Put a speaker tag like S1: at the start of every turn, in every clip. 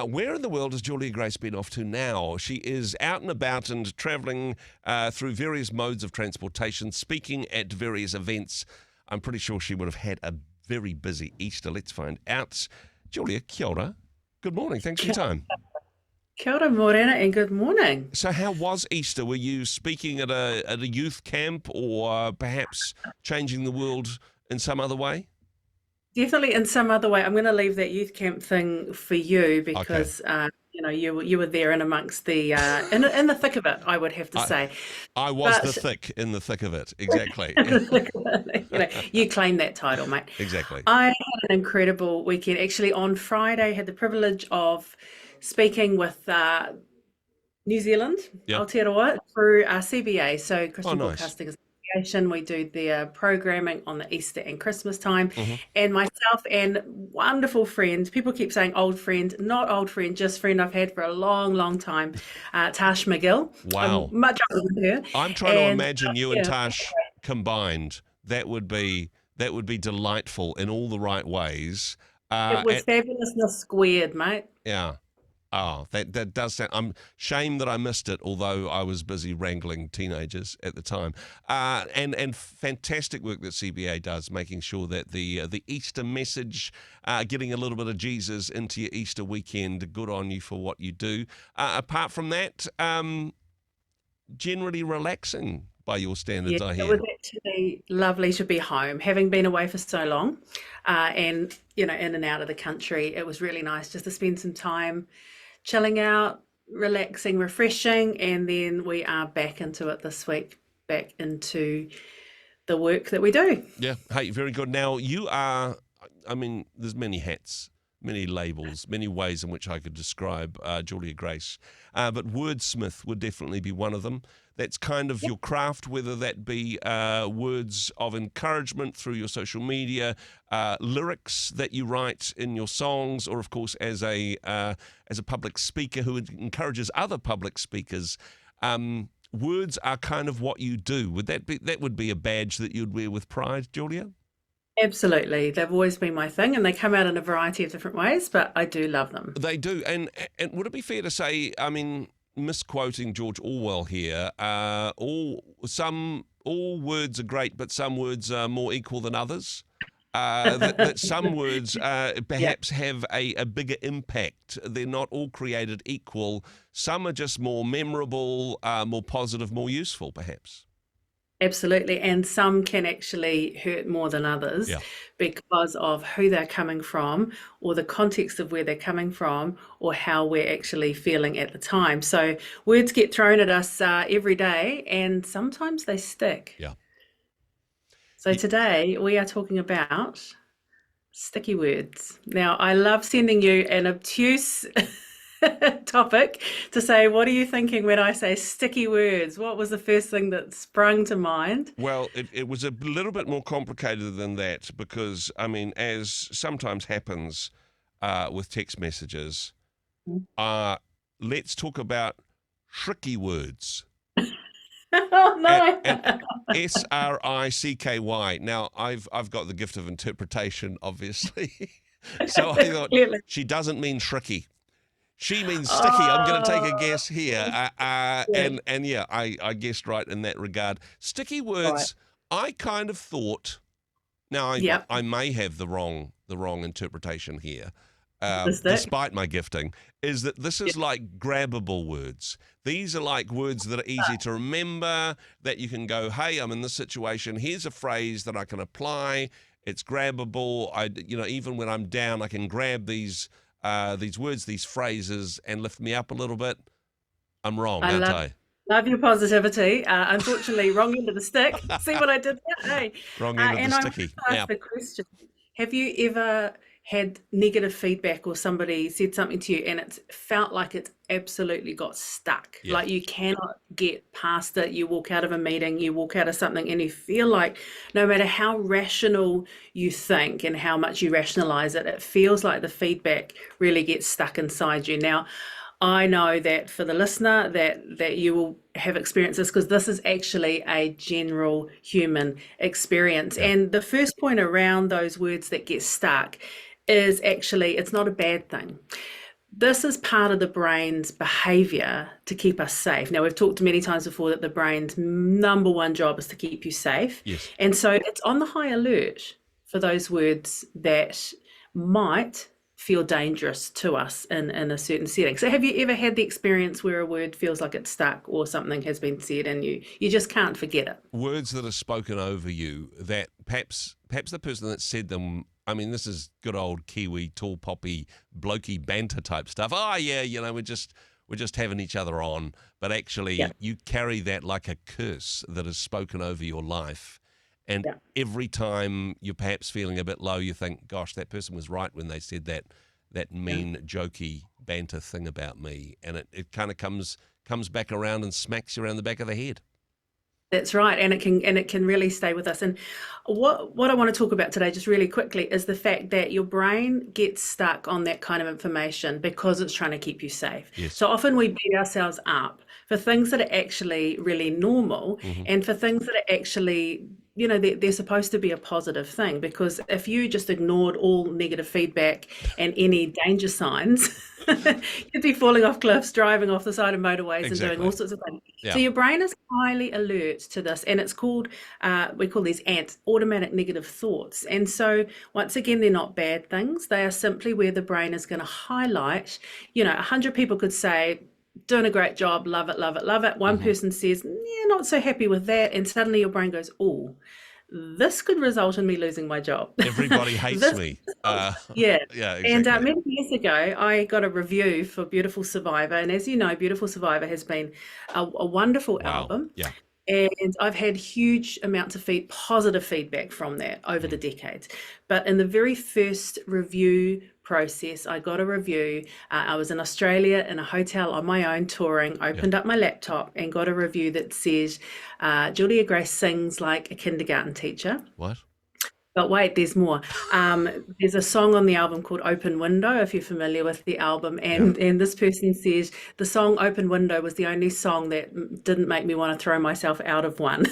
S1: Where in the world has Julia Grace been off to now? She is out and about and travelling through various modes of transportation, speaking at various events. I'm pretty sure she would have had a very busy Easter. Let's find out. Julia, kia ora. Good morning. Thanks for your time.
S2: Kia ora morena and good morning.
S1: So how was Easter? Were you speaking at a youth camp or perhaps changing the world in some other way?
S2: Definitely in some other way. I'm going to leave that youth camp thing for you
S1: Okay.
S2: because you were there and amongst the in the thick of it, I would have to
S1: I,
S2: say.
S1: I was the
S2: But
S1: thick in the thick of it. Exactly.
S2: in the thick of it, you claim that title, mate.
S1: Exactly.
S2: I had an incredible weekend. Actually, on Friday, had the privilege of speaking with New Zealand,
S1: Yeah.
S2: Aotearoa, through CBA, so
S1: Oh,
S2: Christian
S1: nice.
S2: Broadcasting Association. We do their programming on the Easter and Christmas time.
S1: Hmm.
S2: And myself and wonderful friend, people keep saying old friend, not old friend, just friend I've had for a long, long time, Tash McGill. I'm
S1: Wow.
S2: much older than her.
S1: I'm trying to
S2: And
S1: imagine you and
S2: yeah,
S1: Tash combined. That would be delightful in all the right ways.
S2: it was
S1: And
S2: fabulousness squared, mate.
S1: yeah. Oh, that does sound. I'm shame that I missed it, although I was busy wrangling teenagers at the time. And fantastic work that CBA does, making sure that the Easter message, getting a little bit of Jesus into your Easter weekend. Good on you for what you do. Apart from that, generally relaxing by your
S2: Yeah,
S1: standards, I
S2: it
S1: hear.
S2: was actually lovely to be home, having been away for so long, and in and out of the country. It was really nice just to spend some time chilling out, relaxing, refreshing, and then we are back into it this week, back into the work that we do.
S1: Yeah. Hey, very good. Now, you are, I mean, there's many hats, many labels, many ways in which I could describe Julia Grace, but wordsmith would definitely be one of them. That's kind of your craft, whether that be words of encouragement through your social media, lyrics that you write in your songs, or of course as a public speaker who encourages other public speakers. Words are kind of what you do. That would be a badge that you'd wear with pride, Julia?
S2: Absolutely. They've always been my thing, and they come out in a variety of different ways, but I do love them.
S1: They do. And would it be fair to say, I mean, misquoting George Orwell here, all words are great, but some words are more equal than others? That some words
S2: Yeah.
S1: perhaps have a bigger impact. They're not all created equal. Some are just more memorable, more positive, more useful, perhaps.
S2: Absolutely. And some can actually hurt more than others
S1: Yeah.
S2: because of who they're coming from or the context of where they're coming from or how we're actually feeling at the time. So words get thrown at us every day and sometimes they stick.
S1: Yeah.
S2: So today we are talking about sticky words. Now, I love sending you an obtuse topic to say, what are you thinking when I say sticky words? What was the first thing that sprung to mind?
S1: Well, it was a little bit more complicated than that because, I mean, as sometimes happens with text messages, uh, let's talk about tricky words.
S2: Oh
S1: And
S2: no.
S1: SRICKY. Now, I've got the gift of interpretation, obviously. So I thought
S2: Clearly.
S1: she doesn't mean tricky. She means sticky. I'm going to take a
S2: Oh,
S1: guess here,
S2: good.
S1: and yeah, I guessed right in that regard. Sticky
S2: Right.
S1: words. I kind of thought. Now
S2: Yep.
S1: I may have the wrong interpretation here,
S2: The stick.
S1: despite my gifting. Is that this is like grabbable words? These are like words that are easy to remember. That you can go, hey, I'm in this situation. Here's a phrase that I can apply. It's grabbable. Even when I'm down, I can grab these words, these phrases, and lift me up a little bit. I'm wrong,
S2: I
S1: aren't
S2: love
S1: I?
S2: love your positivity. Unfortunately, wrong end of the stick. See what I did there? Hey.
S1: Wrong end of the
S2: And I want
S1: sticky.
S2: to
S1: Yeah.
S2: ask the question, have you ever had negative feedback or somebody said something to you and it felt like it's absolutely got stuck?
S1: Yeah.
S2: Like you cannot get past it. You walk out of a meeting, you walk out of something, and you feel like no matter how rational you think and how much you rationalize it, it feels like the feedback really gets stuck inside you. Now, I know that for the listener that you will have experienced this because this is actually a general human experience.
S1: Yeah.
S2: And the first point around those words that get stuck is actually it's not a bad thing. this is part of the brain's behavior to keep us safe. Now, we've talked many times before that the brain's number one job is to keep you safe.
S1: Yes.
S2: And so it's on the high alert for those words that might feel dangerous to us in a certain setting. So have you ever had the experience where a word feels like it's stuck or something has been said and you just can't forget it?
S1: Words that are spoken over you that perhaps the person that said them, I mean, this is good old Kiwi, tall poppy, blokey banter type stuff. Oh yeah, we're just having each other on, but
S2: Yeah,
S1: actually you carry that like a curse that is spoken over your life. And
S2: yeah,
S1: every time you're perhaps feeling a bit low, you think, gosh, that person was right when they said that
S2: yeah.
S1: mean, jokey banter thing about me. And it kind of comes back around and smacks you around the back of the head.
S2: That's right, and it can really stay with us. And what I want to talk about today, just really quickly, is the fact that your brain gets stuck on that kind of information because it's trying to keep you safe.
S1: Yes.
S2: So often we beat ourselves up for things that are actually really normal,
S1: Hmm.
S2: and for things that are actually, they're supposed to be a positive thing. Because if you just ignored all negative feedback and any danger signs, you'd be falling off cliffs, driving off the side of motorways, and doing all
S1: Exactly.
S2: sorts of things. So
S1: Yeah.
S2: your brain is highly alert to this, and it's called, we call these ants, automatic negative thoughts. And so once again, they're not bad things. They are simply where the brain is going to highlight, 100 people could say, doing a great job, love it, love it, love it. One
S1: Hmm.
S2: person says, yeah, not so happy with that. And suddenly your brain goes, oh, this could result in me losing my job.
S1: Everybody hates
S2: This,
S1: me.
S2: yeah.
S1: Yeah,
S2: And
S1: exactly.
S2: many years ago, I got a review for Beautiful Survivor. And as you know, Beautiful Survivor has been a wonderful
S1: Wow.
S2: album.
S1: Yeah.
S2: And I've had huge amounts of positive feedback from that over the
S1: Mm.
S2: decades. But in the very first review process, I got a review. I was in Australia in a hotel on my own touring,
S1: Yeah.
S2: opened up my laptop and got a review that says, Julia Grace sings like a kindergarten teacher.
S1: What?
S2: But wait, there's more. There's a song on the album called Open Window, if you're familiar with the album.
S1: Yeah.
S2: And this person says the song Open Window was the only song that didn't make me want to throw myself out of one.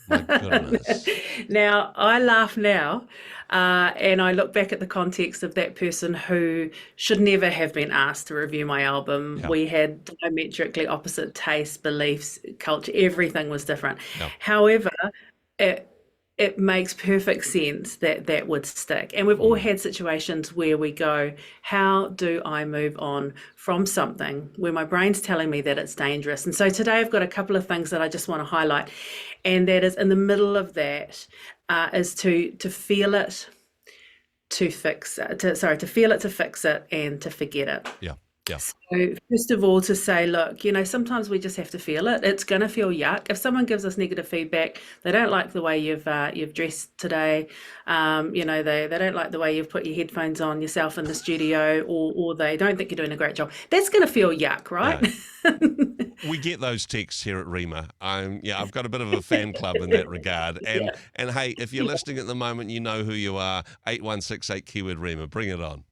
S1: My goodness.
S2: Now, I laugh now, and I look back at the context of that person who should never have been asked to review my album.
S1: Yeah.
S2: We had diametrically opposite tastes, beliefs, culture, everything was different.
S1: Yeah.
S2: However, it it makes perfect sense that that would stick. And we've all
S1: Mm.
S2: had situations where we go, how do I move on from something where my brain's telling me that it's dangerous? And so today I've got a couple of things that I just want to highlight. And that is in the middle of that is to feel it, to fix it, to feel it, to fix it, and to forget it.
S1: Yeah. Yeah.
S2: So first of all, to say, look, sometimes we just have to feel it. It's going to feel yuck. If someone gives us negative feedback, they don't like the way you've dressed today. They don't like the way you've put your headphones on yourself in the studio, or they don't think you're doing a great job. That's going to feel yuck,
S1: Yeah.
S2: right?
S1: We get those texts here at Rhema. I've got a bit of a fan club in that regard. And
S2: Yeah.
S1: and hey, if you're listening at the moment, you know who you are. 8168 keyword Rhema. Bring it on.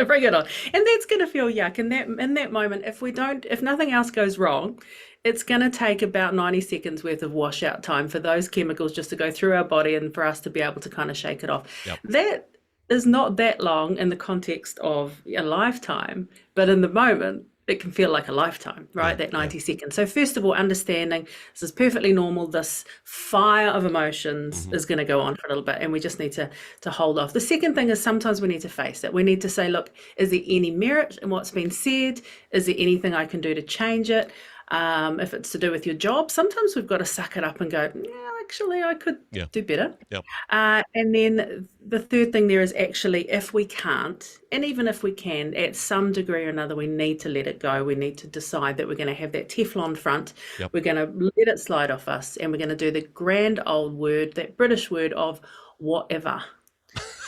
S2: Bring it on. And that's going to feel yuck. In that moment, if nothing else goes wrong, it's going to take about 90 seconds worth of washout time for those chemicals just to go through our body and for us to be able to kind of shake it off.
S1: Yep.
S2: That is not that long in the context of a lifetime, but in the moment, it can feel like a lifetime,
S1: Yeah.
S2: right? That
S1: Yeah.
S2: 90 seconds. So first of all, understanding this is perfectly normal. This fire of emotions
S1: Hmm.
S2: is going to go on for a little bit, and we just need to hold off. The second thing is sometimes we need to face it. We need to say, look, is there any merit in what's been said? Is there anything I can do to change it? If it's to do with your job, sometimes we've got to suck it up and go, yeah, actually, I could
S1: Yeah.
S2: do better.
S1: Yep.
S2: And then the third thing there is actually, if we can't, and even if we can, at some degree or another, we need to let it go. We need to decide that we're going to have that Teflon front.
S1: Yep.
S2: We're going to let it slide off us, and we're going to do the grand old word, that British word of whatever.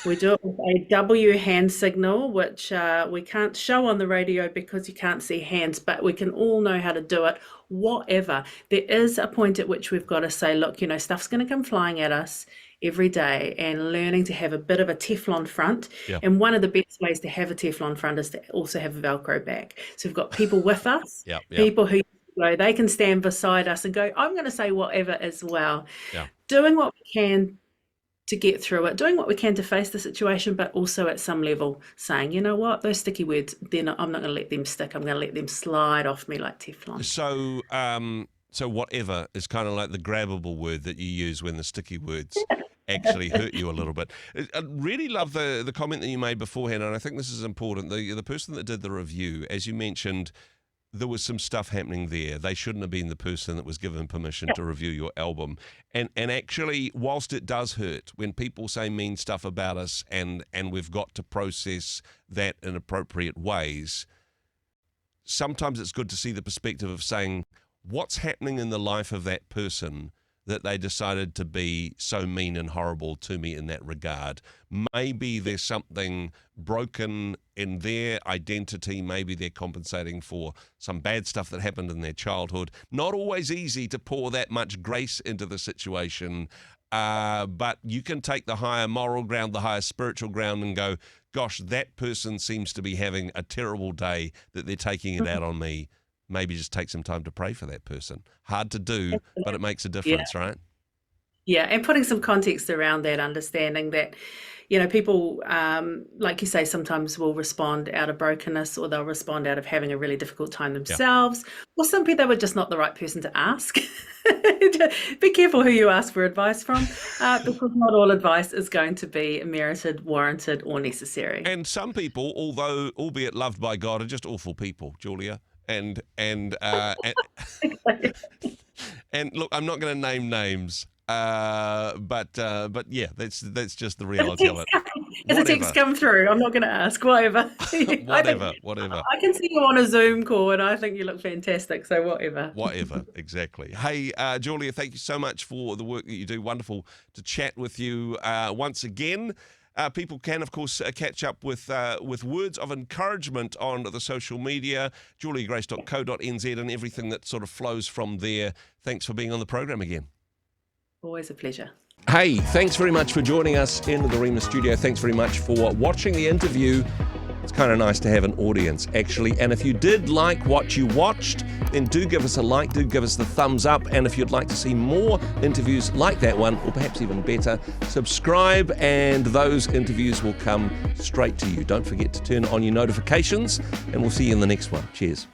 S2: We do it with a W hand signal, which we can't show on the radio because you can't see hands, but we can all know how to do it. Whatever. There is a point at which we've got to say, look, stuff's going to come flying at us every day, and learning to have a bit of a Teflon front.
S1: Yeah.
S2: And one of the best ways to have a Teflon front is to also have a Velcro back. So we've got people with us,
S1: Yep. Yep.
S2: people who they can stand beside us and go, I'm going to say whatever as well.
S1: Yeah.
S2: Doing what we can to get through it, doing what we can to face the situation, but also at some level saying, you know what, those sticky words, I'm not going to let them stick. I'm going to let them slide off me like Teflon.
S1: So whatever is kind of like the grabbable word that you use when the sticky words actually hurt you a little bit. I really love the comment that you made beforehand, and I think this is important. The person that did the review, as you mentioned, there was some stuff happening there. They shouldn't have been the person that was given permission to review your album. And actually, whilst it does hurt when people say mean stuff about us and we've got to process that in appropriate ways, sometimes it's good to see the perspective of saying, what's happening in the life of that person that they decided to be so mean and horrible to me in that regard? Maybe there's something broken in their identity. Maybe they're compensating for some bad stuff that happened in their childhood. Not always easy to pour that much grace into the situation, but you can take the higher moral ground, the higher spiritual ground, and go, gosh, that person seems to be having a terrible day that they're taking it out on me. Maybe just take some time to pray for that person. Hard to do, but it makes a difference, right?
S2: Yeah, and putting some context around that, understanding that, people, like you say, sometimes will respond out of brokenness, or they'll respond out of having a really difficult time themselves, or simply they were just not the right person to ask. Be careful who you ask for advice from, because not all advice is going to be merited, warranted, or necessary.
S1: And some people, although albeit loved by God, are just awful people, Julia. And look, I'm not going to name names, but yeah, that's just the reality of it.
S2: Has a text come through? I'm not going to ask. Whatever.
S1: Whatever.
S2: I can see you on a Zoom call, and I think you look fantastic. So whatever.
S1: Whatever, exactly. Hey, Julia, thank you so much for the work that you do. Wonderful to chat with you once again. People can, of course, catch up with words of encouragement on the social media, juliagrace.co.nz, and everything that sort of flows from there. Thanks for being on the program again.
S2: Always a pleasure.
S1: Hey, thanks very much for joining us in the Rhema studio. Thanks very much for watching the interview. It's kind of nice to have an audience, actually. And if you did like what you watched, then do give us a like, do give us the thumbs up. And if you'd like to see more interviews like that one, or perhaps even better, subscribe and those interviews will come straight to you. Don't forget to turn on your notifications, and we'll see you in the next one. Cheers.